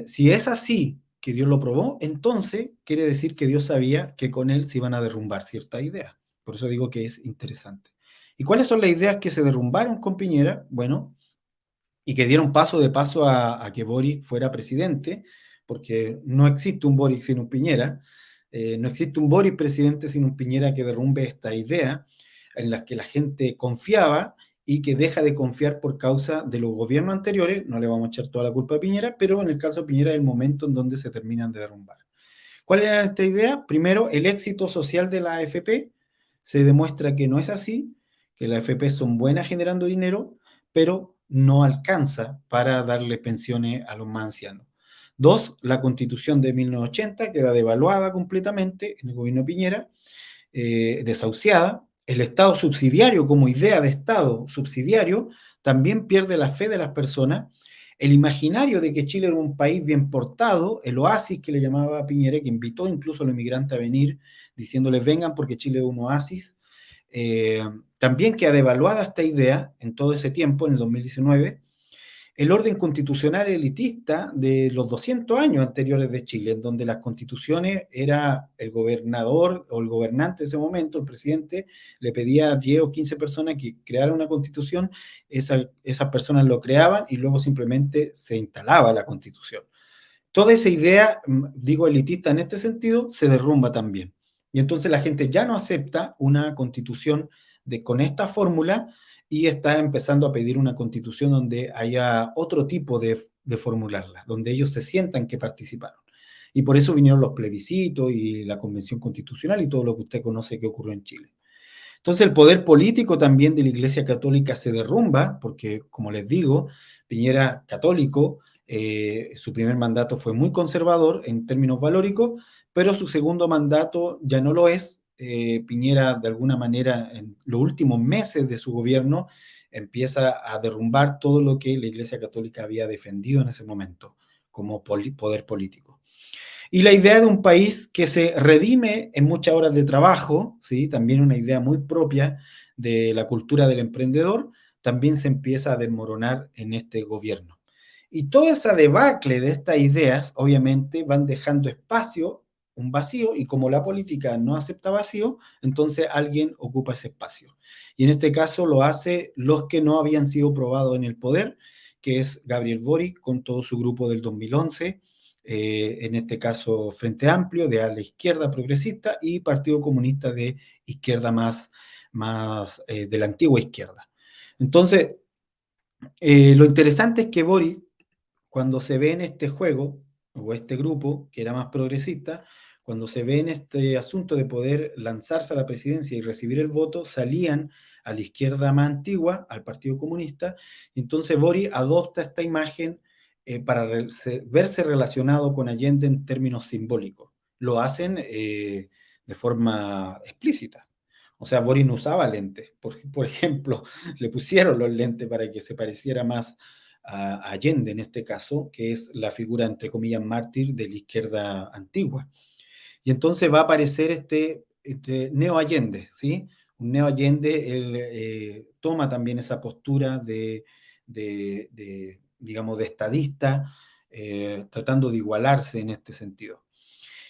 Si es así, que Dios lo probó, entonces quiere decir que Dios sabía que con él se iban a derrumbar ciertas ideas. Por eso digo que es interesante. ¿Y cuáles son las ideas que se derrumbaron con Piñera? Bueno, y que dieron paso de paso a que Boric fuera presidente, porque no existe un Boric sin un Piñera, no existe un Boric presidente sin un Piñera que derrumbe esta idea en la que la gente confiaba y que deja de confiar por causa de los gobiernos anteriores. No le vamos a echar toda la culpa a Piñera, pero en el caso de Piñera es el momento en donde se terminan de derrumbar. ¿Cuál era esta idea? Primero, el éxito social de la AFP. Se demuestra que no es así, que las AFP son buenas generando dinero, pero no alcanza para darle pensiones a los más ancianos. Dos, la constitución de 1980 queda devaluada completamente en el gobierno de Piñera, desahuciada. El Estado subsidiario como idea de Estado subsidiario también pierde la fe de las personas. El imaginario de que Chile era un país bien portado, el oasis que le llamaba Piñera, que invitó incluso a los inmigrantes a venir, diciéndoles vengan porque Chile es un oasis, eh, también queda devaluada esta idea en todo ese tiempo, en el 2019. El orden constitucional elitista de los 200 años anteriores de Chile, en donde las constituciones era el gobernador o el gobernante de ese momento, el presidente, le pedía a 10 o 15 personas que crearan una constitución, esas personas lo creaban y luego simplemente se instalaba la constitución. Toda esa idea, digo elitista en este sentido, se derrumba también. Y entonces la gente ya no acepta una constitución con esta fórmula y está empezando a pedir una constitución donde haya otro tipo de formularla, donde ellos se sientan que participaron. Y por eso vinieron los plebiscitos y la convención constitucional y todo lo que usted conoce que ocurrió en Chile. Entonces el poder político también de la Iglesia Católica se derrumba, porque como les digo, Piñera católico, su primer mandato fue muy conservador en términos valóricos, pero su segundo mandato ya no lo es. Piñera, de alguna manera, en los últimos meses de su gobierno, empieza a derrumbar todo lo que la Iglesia Católica había defendido en ese momento como poder político. Y la idea de un país que se redime en muchas horas de trabajo, ¿sí? También una idea muy propia de la cultura del emprendedor, también se empieza a desmoronar en este gobierno. Y toda esa debacle de estas ideas, obviamente, van dejando espacio, un vacío, y como la política no acepta vacío, entonces alguien ocupa ese espacio. Y en este caso lo hace los que no habían sido probados en el poder, que es Gabriel Boric con todo su grupo del 2011, en este caso Frente Amplio, de ala izquierda progresista, y Partido Comunista de izquierda más de la antigua izquierda. Entonces, lo interesante es que Boric, cuando se ve en este juego, o este grupo, que era más progresista, cuando se ve en este asunto de poder lanzarse a la presidencia y recibir el voto, salían a la izquierda más antigua, al Partido Comunista, y entonces Boric adopta esta imagen para verse relacionado con Allende en términos simbólicos. Lo hacen de forma explícita. O sea, Boric no usaba lentes. Por ejemplo, le pusieron los lentes para que se pareciera más a Allende en este caso, que es la figura, entre comillas, mártir de la izquierda antigua. Y entonces va a aparecer este Neo Allende, ¿sí? Un Neo Allende, él toma también esa postura digamos, de estadista, tratando de igualarse en este sentido.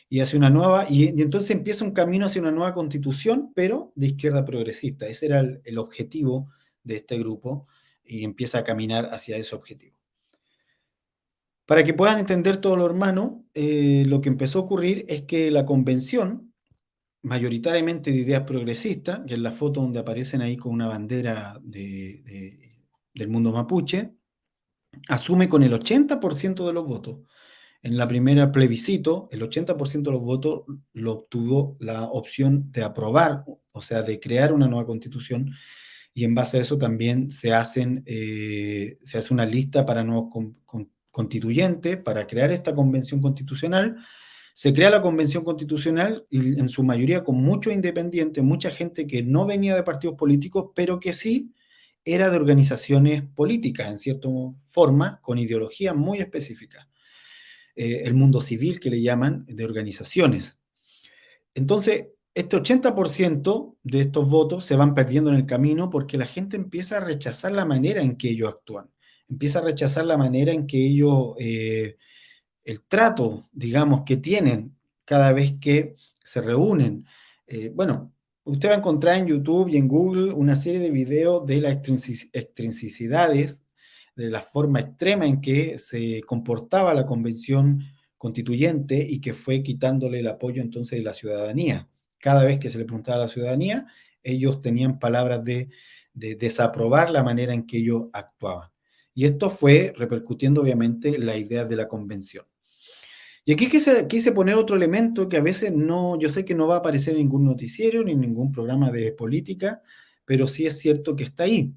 Y hace una nueva, y entonces empieza un camino hacia una nueva constitución, pero de izquierda progresista. Ese era el objetivo de este grupo y empieza a caminar hacia ese objetivo. Para que puedan entender todos los hermanos, lo que empezó a ocurrir es que la convención, mayoritariamente de ideas progresistas, que es la foto donde aparecen ahí con una bandera del mundo mapuche, asume con el 80% de los votos. En la primera plebiscito, el 80% de los votos lo obtuvo la opción de aprobar, o sea, de crear una nueva constitución, y en base a eso también se hace una lista para nuevos constituyentes, para crear esta convención constitucional. Se crea la convención constitucional y en su mayoría con muchos independientes, mucha gente que no venía de partidos políticos, pero que sí era de organizaciones políticas, en cierta forma, con ideologías muy específicas. El mundo civil, que le llaman, de organizaciones. Entonces, este 80% de estos votos se van perdiendo en el camino porque la gente empieza a rechazar la manera en que ellos actúan, empieza a rechazar la manera en que ellos, el trato, digamos, que tienen cada vez que se reúnen. Bueno, usted va a encontrar en YouTube y en Google una serie de videos de las extrinsicidades, de la forma extrema en que se comportaba la convención constituyente y que fue quitándole el apoyo entonces de la ciudadanía. Cada vez que se le preguntaba a la ciudadanía, ellos tenían palabras de desaprobar la manera en que ellos actuaban. Y esto fue repercutiendo obviamente en la idea de la convención. Y aquí quise poner otro elemento que a veces no, yo sé que no va a aparecer en ningún noticiero ni en ningún programa de política, pero sí es cierto que está ahí.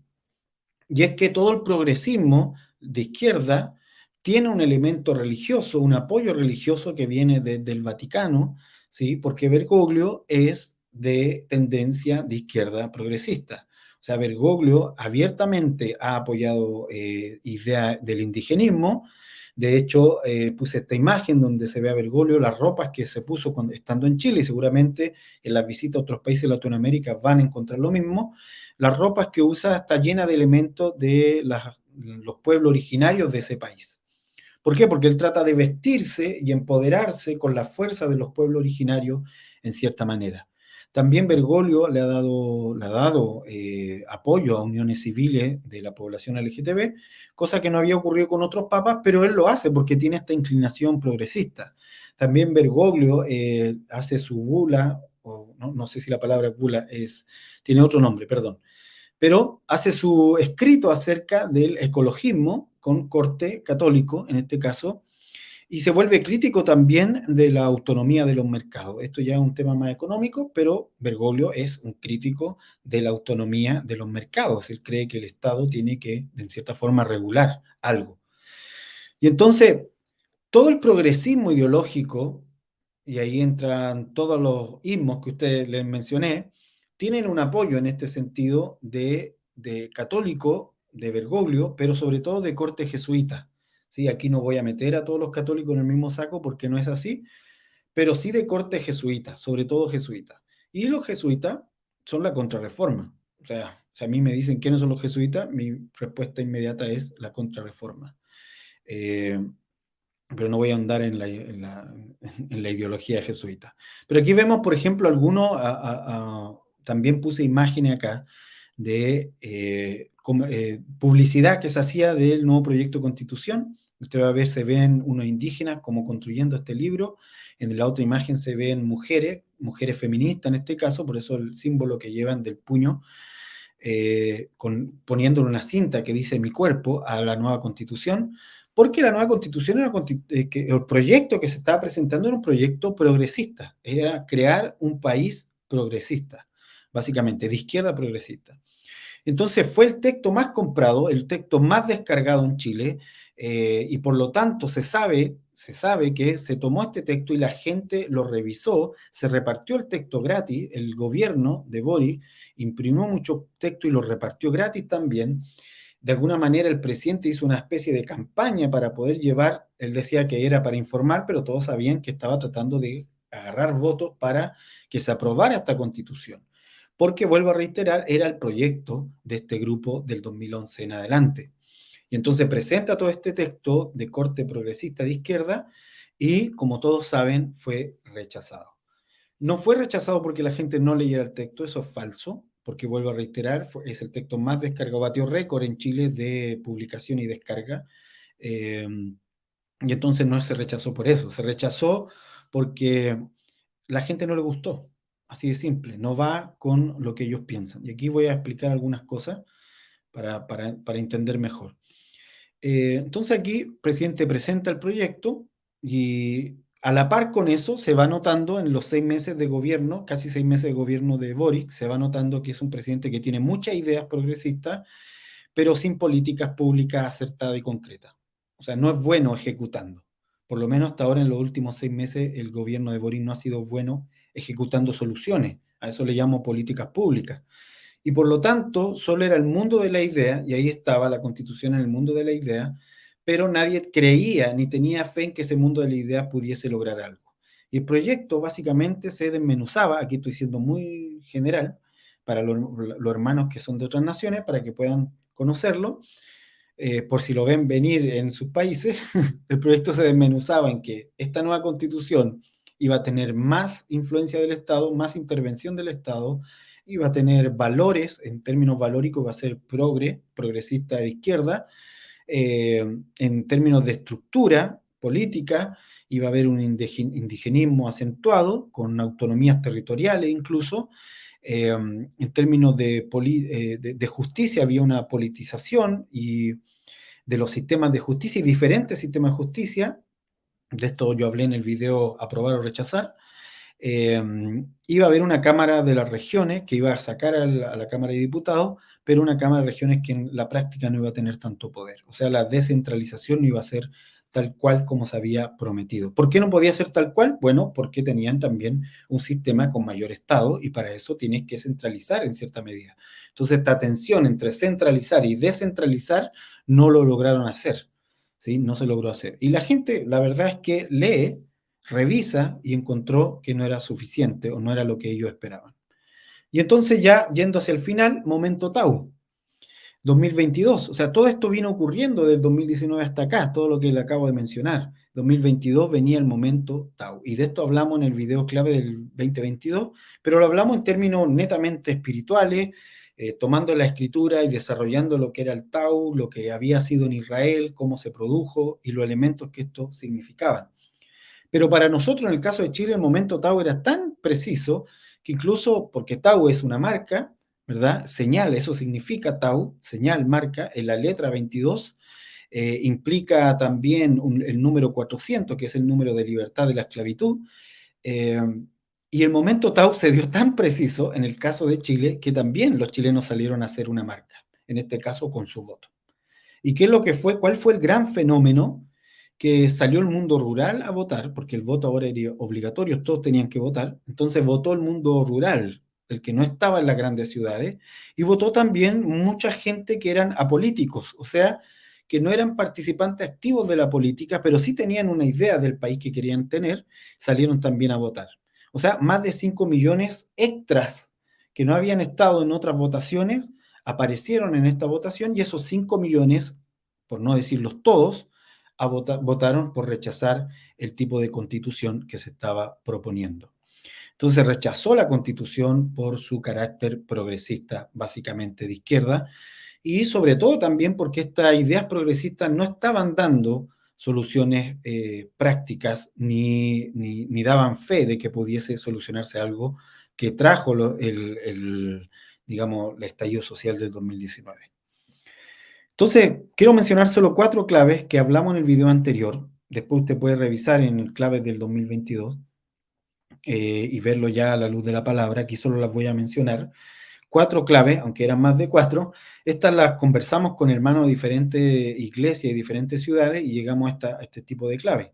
Y es que todo el progresismo de izquierda tiene un elemento religioso, un apoyo religioso que viene del Vaticano, ¿sí? Porque Bergoglio es de tendencia de izquierda progresista. O sea, Bergoglio abiertamente ha apoyado ideas del indigenismo. De hecho, puse esta imagen donde se ve a Bergoglio, las ropas que se puso cuando, estando en Chile, y seguramente en las visitas a otros países de Latinoamérica van a encontrar lo mismo. Las ropas que usa está llena de elementos de los pueblos originarios de ese país. ¿Por qué? Porque él trata de vestirse y empoderarse con la fuerza de los pueblos originarios en cierta manera. También Bergoglio le ha dado apoyo a uniones civiles de la población LGTB, cosa que no había ocurrido con otros papas, pero él lo hace porque tiene esta inclinación progresista. También Bergoglio hace su bula, o no sé si la palabra bula tiene otro nombre, perdón, pero hace su escrito acerca del ecologismo con corte católico, en este caso, y se vuelve crítico también de la autonomía de los mercados. Esto ya es un tema más económico, pero Bergoglio es un crítico de la autonomía de los mercados. Él cree que el Estado tiene que, en cierta forma, regular algo. Y entonces, todo el progresismo ideológico, y ahí entran todos los ismos que ustedes les mencioné, tienen un apoyo en este sentido de católico, de Bergoglio, pero sobre todo de corte jesuita. ¿Sí? Aquí no voy a meter a todos los católicos en el mismo saco porque no es así, pero sí de corte jesuita, sobre todo jesuita. Y los jesuitas son la contrarreforma. O sea, a mí me dicen quiénes son los jesuitas, mi respuesta inmediata es la contrarreforma. Eh, pero no voy a andar en la ideología jesuita. Pero aquí vemos, por ejemplo, algunos, también puse imágenes acá de publicidad que se hacía del nuevo proyecto de constitución. Usted va a ver, se ven unos indígenas como construyendo este libro. En la otra imagen se ven mujeres, mujeres feministas en este caso, por eso el símbolo que llevan del puño, poniéndole una cinta que dice mi cuerpo a la nueva constitución, porque la nueva constitución era el proyecto que se estaba presentando era un proyecto progresista, era crear un país progresista, básicamente, de izquierda progresista. Entonces fue el texto más comprado, el texto más descargado en Chile, y por lo tanto se sabe que se tomó este texto y la gente lo revisó, se repartió el texto gratis, el gobierno de Boris imprimió mucho texto y lo repartió gratis también. De alguna manera el presidente hizo una especie de campaña para poder llevar, él decía que era para informar, pero todos sabían que estaba tratando de agarrar votos para que se aprobara esta constitución. Porque, vuelvo a reiterar, era el proyecto de este grupo del 2011 en adelante. Y entonces presenta todo este texto de corte progresista de izquierda y, como todos saben, fue rechazado. No fue rechazado porque la gente no leyera el texto, eso es falso, porque vuelvo a reiterar, es el texto más descargado, batió récord en Chile de publicación y descarga. Eh, Y entonces no se rechazó por eso, se rechazó porque la gente no le gustó, así de simple, no va con lo que ellos piensan. Y aquí voy a explicar algunas cosas para entender mejor. Entonces aquí el presidente presenta el proyecto y a la par con eso se va notando en los 6 meses de gobierno, casi 6 meses de gobierno de Boric, se va notando que es un presidente que tiene muchas ideas progresistas, pero sin políticas públicas acertadas y concretas. O sea, no es bueno ejecutando. Por lo menos hasta ahora, en los últimos 6 meses, el gobierno de Boric no ha sido bueno ejecutando soluciones. A eso le llamo políticas públicas. Y por lo tanto, solo era el mundo de la idea, y ahí estaba la constitución en el mundo de la idea, pero nadie creía ni tenía fe en que ese mundo de la idea pudiese lograr algo. Y el proyecto básicamente se desmenuzaba, aquí estoy siendo muy general, para los hermanos que son de otras naciones, para que puedan conocerlo, por si lo ven venir en sus países. El proyecto se desmenuzaba en que esta nueva constitución iba a tener más influencia del Estado, más intervención del Estado, iba a tener valores, en términos valóricos, va a ser progresista de izquierda, en términos de estructura política, iba a haber un indigenismo acentuado, con autonomías territoriales incluso. En términos de justicia había una politización y de los sistemas de justicia y diferentes sistemas de justicia. De esto yo hablé en el video Aprobar o Rechazar. eh, Iba a haber una Cámara de las Regiones que iba a sacar a la Cámara de Diputados, pero una Cámara de Regiones que en la práctica no iba a tener tanto poder. O sea, la descentralización no iba a ser tal cual como se había prometido. ¿Por qué no podía ser tal cual? Bueno, porque tenían también un sistema con mayor Estado y para eso tienes que centralizar en cierta medida. Entonces, esta tensión entre centralizar y descentralizar no lo lograron hacer, ¿sí? No se logró hacer. Y la gente, la verdad es que lee, revisa y encontró que no era suficiente o no era lo que ellos esperaban. Y entonces ya yendo hacia el final, momento Tau, 2022. O sea, todo esto vino ocurriendo del 2019 hasta acá, todo lo que le acabo de mencionar. 2022 venía el momento Tau. Y de esto hablamos en el video clave del 2022, pero lo hablamos en términos netamente espirituales, tomando la escritura y desarrollando lo que era el Tau, lo que había sido en Israel, cómo se produjo y los elementos que esto significaban. Pero para nosotros, en el caso de Chile, el momento Tau era tan preciso que incluso, porque Tau es una marca, ¿verdad? Señal, eso significa Tau, señal, marca, en la letra 22, implica también el número 400, que es el número de libertad de la esclavitud. eh, y el momento Tau se dio tan preciso en el caso de Chile que también los chilenos salieron a hacer una marca, en este caso con su voto. ¿Y qué es lo que fue? ¿Cuál fue el gran fenómeno? Que salió el mundo rural a votar, porque el voto ahora era obligatorio, todos tenían que votar. Entonces votó el mundo rural, el que no estaba en las grandes ciudades, y votó también mucha gente que eran apolíticos, o sea, que no eran participantes activos de la política, pero sí tenían una idea del país que querían tener, salieron también a votar. O sea, más de 5 millones extras que no habían estado en otras votaciones aparecieron en esta votación y esos 5 millones, por no decirlos todos, votaron por rechazar el tipo de constitución que se estaba proponiendo. Entonces rechazó la constitución por su carácter progresista, básicamente de izquierda, y sobre todo también porque estas ideas progresistas no estaban dando soluciones prácticas ni daban fe de que pudiese solucionarse algo que trajo digamos, el estallido social del 2019. Entonces, quiero mencionar solo 4 claves que hablamos en el video anterior. Después usted puede revisar en el claves del 2022 y verlo ya a la luz de la palabra. Aquí solo las voy a mencionar. 4 claves, aunque eran más de 4. Estas las conversamos con hermanos de diferentes iglesias y diferentes ciudades y llegamos a este tipo de claves.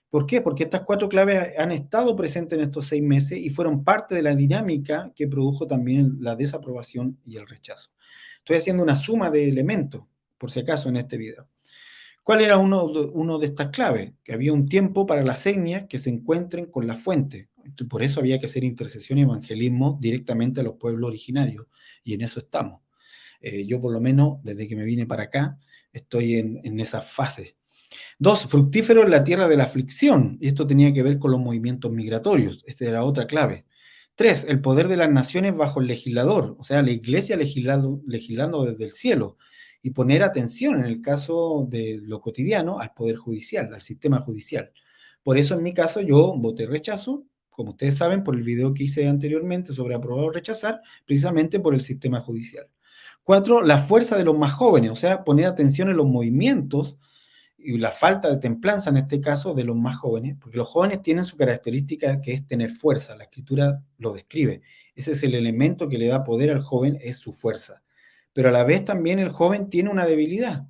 ¿Por qué? Porque estas 4 claves han estado presentes en estos 6 meses y fueron parte de la dinámica que produjo también la desaprobación y el rechazo. Estoy haciendo una suma de elementos, por si acaso, en este video. ¿Cuál era uno de estas claves? Que había un tiempo para las etnias que se encuentren con la fuente. Por eso había que hacer intercesión y evangelismo directamente a los pueblos originarios. Y en eso estamos. Yo por lo menos, desde que me vine para acá, estoy en esa fase. 2, fructífero en la tierra de la aflicción. Y esto tenía que ver con los movimientos migratorios. Esta era otra clave. 3, el poder de las naciones bajo el legislador. O sea, la iglesia legislando desde el cielo. y poner atención, en el caso de lo cotidiano, al Poder Judicial, al sistema judicial. Por eso, en mi caso, yo voté rechazo, como ustedes saben, por el video que hice anteriormente sobre aprobar o rechazar, precisamente por el sistema judicial. 4, la fuerza de los más jóvenes, o sea, poner atención en los movimientos y la falta de templanza en este caso de los más jóvenes, porque los jóvenes tienen su característica que es tener fuerza, la escritura lo describe. Ese es el elemento que le da poder al joven, es su fuerza. Pero a la vez también el joven tiene una debilidad.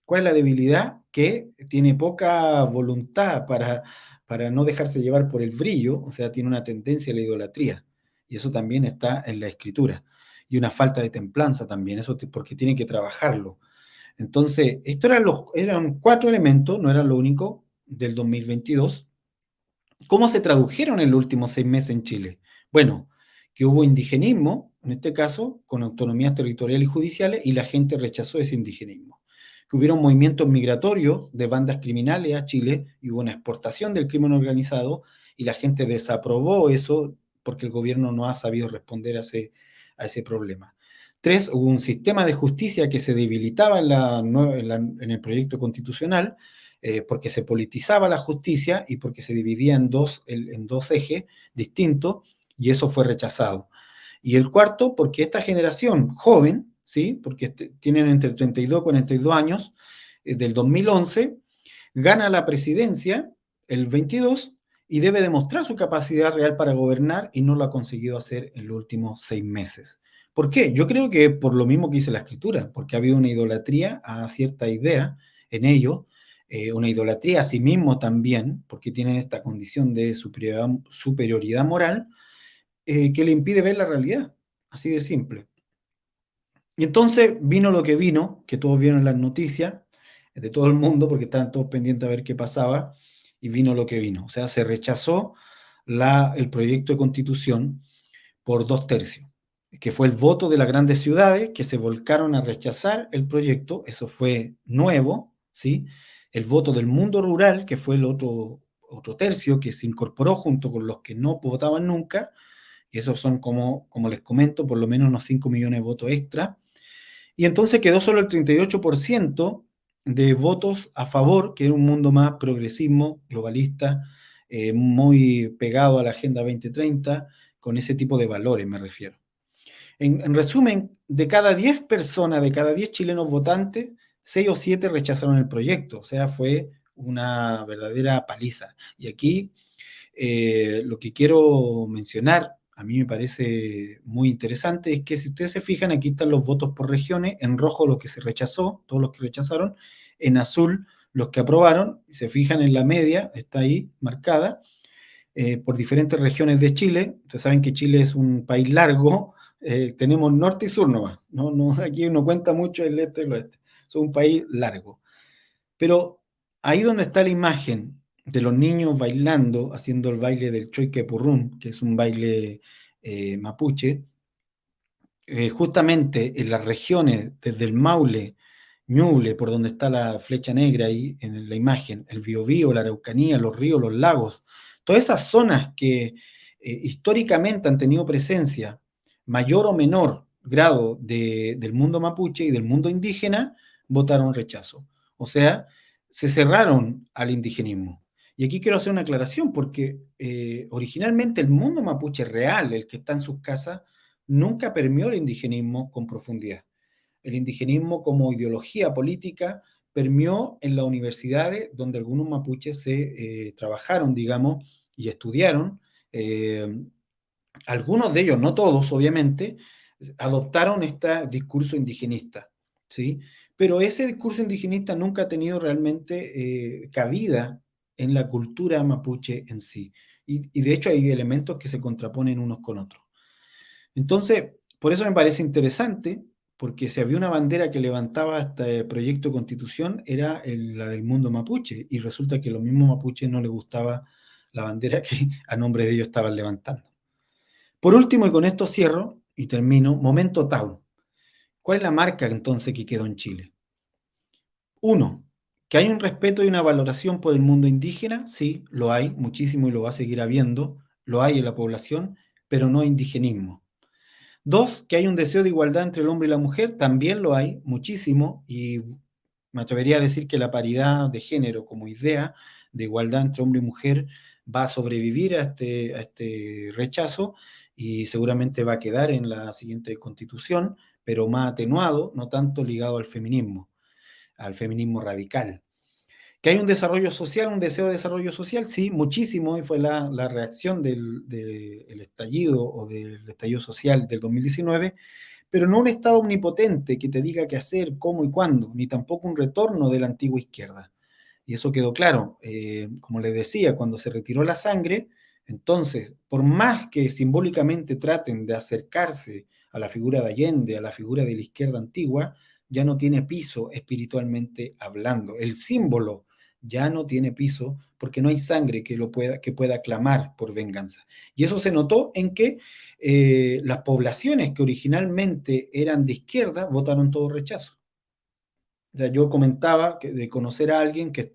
¿Cuál es la debilidad? Que tiene poca voluntad para no dejarse llevar por el brillo, o sea, tiene una tendencia a la idolatría. Y eso también está en la escritura. Y una falta de templanza también, eso porque tiene que trabajarlo. Entonces, estos eran 4 elementos, no eran lo único, del 2022. ¿Cómo se tradujeron en los últimos 6 meses en Chile? Bueno, que hubo indigenismo, en este caso, con autonomías territoriales y judiciales, y la gente rechazó ese indigenismo. Que hubieron movimientos migratorios de bandas criminales a Chile y hubo una exportación del crimen organizado y la gente desaprobó eso porque el gobierno no ha sabido responder a ese problema. 3, hubo un sistema de justicia que se debilitaba en el proyecto constitucional porque se politizaba la justicia y porque se dividía en dos ejes distintos y eso fue rechazado. Y el cuarto, porque esta generación joven, ¿sí? Porque tienen entre 32 y 42 años, del 2011, gana la presidencia el 22 y debe demostrar su capacidad real para gobernar y no lo ha conseguido hacer en los últimos 6 meses. ¿Por qué? Yo creo que por lo mismo que dice la escritura, porque ha habido una idolatría a cierta idea en ellos, una idolatría a sí mismo también, porque tienen esta condición de superioridad moral, que le impide ver la realidad, así de simple. Y entonces vino lo que vino, que todos vieron en las noticias, de todo el mundo, porque estaban todos pendientes a ver qué pasaba, y vino lo que vino. O sea, se rechazó el proyecto de constitución por 2/3, que fue el voto de las grandes ciudades que se volcaron a rechazar el proyecto, eso fue nuevo, ¿sí? El voto del mundo rural, que fue el otro tercio que se incorporó junto con los que no votaban nunca, y esos son como les comento, por lo menos unos 5 millones de votos extra, y entonces quedó solo el 38% de votos a favor, que era un mundo más progresismo, globalista, muy pegado a la Agenda 2030, con ese tipo de valores me refiero. En resumen, de cada 10 personas, de cada 10 chilenos votantes, 6 o 7 rechazaron el proyecto, o sea, fue una verdadera paliza. Y aquí lo que quiero mencionar, a mí me parece muy interesante, es que si ustedes se fijan, aquí están los votos por regiones, en rojo los que se rechazó, todos los que rechazaron, en azul los que aprobaron, y se fijan en la media, está ahí marcada, por diferentes regiones de Chile. Ustedes saben que Chile es un país largo, tenemos norte y sur nomás, no, aquí no cuenta mucho el este y el oeste, es un país largo. Pero ahí donde está la imagen de los niños bailando, haciendo el baile del Choique-Purrún, que es un baile mapuche, justamente en las regiones desde el Maule, Ñuble, por donde está la flecha negra ahí en la imagen, el Biobío, la Araucanía, los ríos, los lagos, todas esas zonas que históricamente han tenido presencia, mayor o menor grado del mundo mapuche y del mundo indígena, votaron rechazo. O sea, se cerraron al indigenismo. Y aquí quiero hacer una aclaración, porque originalmente el mundo mapuche real, el que está en sus casas, nunca permeó el indigenismo con profundidad. El indigenismo como ideología política permeó en las universidades donde algunos mapuches se trabajaron, digamos, y estudiaron. Eh, Algunos de ellos, no todos, obviamente, adoptaron este discurso indigenista, ¿sí? Pero ese discurso indigenista nunca ha tenido realmente cabida en la cultura mapuche en sí. Y de hecho hay elementos que se contraponen unos con otros. Entonces, por eso me parece interesante, porque si había una bandera que levantaba este proyecto de constitución, era la del mundo mapuche, y resulta que a los mismos mapuches no les gustaba la bandera que a nombre de ellos estaban levantando. Por último, y con esto cierro y termino, momento Tau. ¿Cuál es la marca entonces que quedó en Chile? Uno, que hay un respeto y una valoración por el mundo indígena, sí, lo hay muchísimo y lo va a seguir habiendo, lo hay en la población, pero no indigenismo. Dos, que hay un deseo de igualdad entre el hombre y la mujer, también lo hay, muchísimo, y me atrevería a decir que la paridad de género como idea de igualdad entre hombre y mujer va a sobrevivir a este rechazo y seguramente va a quedar en la siguiente constitución, pero más atenuado, no tanto ligado al feminismo radical. ¿Que hay un desarrollo social, un deseo de desarrollo social? Sí, muchísimo, y fue la reacción del estallido o del estallido social del 2019, pero no un Estado omnipotente que te diga qué hacer, cómo y cuándo, ni tampoco un retorno de la antigua izquierda. Y eso quedó claro. Como les decía, cuando se retiró la sangre, entonces, por más que simbólicamente traten de acercarse a la figura de Allende, a la figura de la izquierda antigua, ya no tiene piso espiritualmente hablando. El símbolo ya no tiene piso porque no hay sangre que pueda clamar por venganza. Y eso se notó en que las poblaciones que originalmente eran de izquierda votaron todo rechazo. O sea, yo comentaba que de conocer a alguien que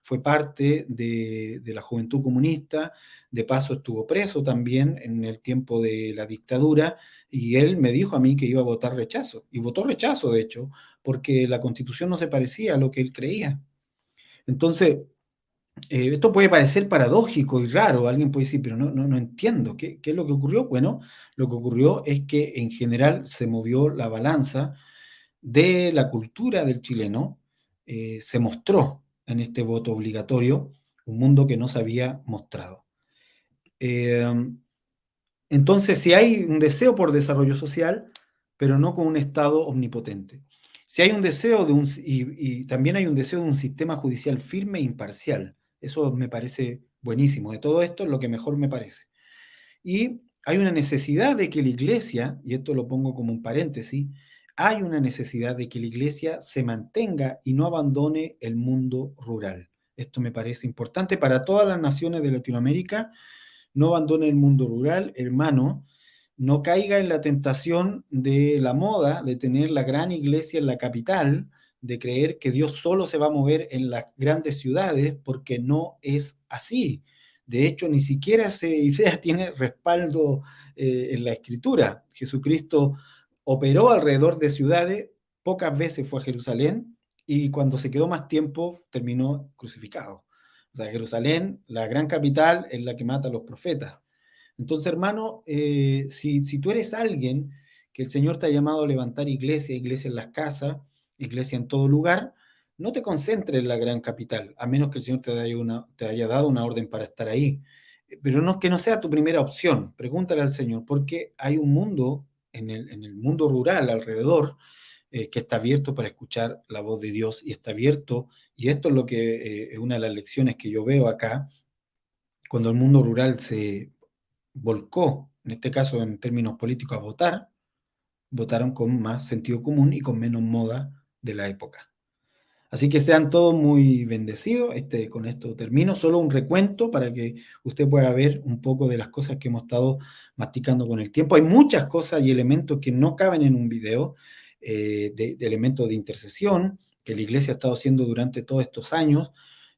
fue parte de la Juventud Comunista, de paso estuvo preso también en el tiempo de la dictadura, y él me dijo a mí que iba a votar rechazo, y votó rechazo, de hecho, porque la Constitución no se parecía a lo que él creía. Entonces, esto puede parecer paradójico y raro, alguien puede decir, pero no entiendo, ¿qué es lo que ocurrió? Bueno, lo que ocurrió es que en general se movió la balanza de la cultura del chileno, se mostró en este voto obligatorio un mundo que no se había mostrado. Eh, entonces, si hay un deseo por desarrollo social, pero no con un Estado omnipotente. Si hay un deseo y también hay un deseo de un sistema judicial firme e imparcial. Eso me parece buenísimo. De todo esto es lo que mejor me parece. Y hay una necesidad de que la iglesia, y esto lo pongo como un paréntesis, hay una necesidad de que la iglesia se mantenga y no abandone el mundo rural. Esto me parece importante para todas las naciones de Latinoamérica. No abandone el mundo rural, hermano. No caiga en la tentación de la moda, de tener la gran iglesia en la capital, de creer que Dios solo se va a mover en las grandes ciudades, porque no es así. De hecho, ni siquiera esa idea tiene respaldo en la Escritura. Jesucristo operó alrededor de ciudades, pocas veces fue a Jerusalén y cuando se quedó más tiempo terminó crucificado. O sea, Jerusalén, la gran capital, es la que mata a los profetas. Entonces, hermano, si tú eres alguien que el Señor te ha llamado a levantar iglesia, iglesia en las casas, iglesia en todo lugar, no te concentres en la gran capital, a menos que el Señor te haya dado una orden para estar ahí. Pero no que no sea tu primera opción. Pregúntale al Señor, porque hay un mundo en el mundo rural alrededor que está abierto para escuchar la voz de Dios y está abierto, y esto es lo que es una de las lecciones que yo veo acá, cuando el mundo rural se volcó, en este caso en términos políticos, a votar, votaron con más sentido común y con menos moda de la época. Así que sean todos muy bendecidos. Con esto termino. Solo un recuento para que usted pueda ver un poco de las cosas que hemos estado masticando con el tiempo. Hay muchas cosas y elementos que no caben en un video, de elementos de intercesión que la iglesia ha estado haciendo durante todos estos años.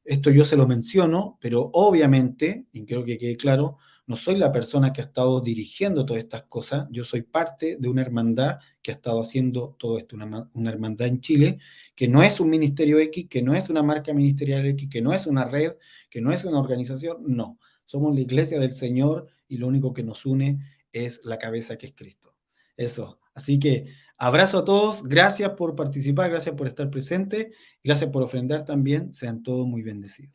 Esto yo se lo menciono, pero obviamente, y creo que quede claro, no soy la persona que ha estado dirigiendo todas estas cosas. Yo soy parte de una hermandad que ha estado haciendo todo esto, una hermandad en Chile que no es un ministerio X, que no es una marca ministerial X, que no es una red, que no es una organización, no. Somos la iglesia del Señor y lo único que nos une es la cabeza que es Cristo. Eso. Así que abrazo a todos, gracias por participar, gracias por estar presente, gracias por ofrendar también, sean todos muy bendecidos.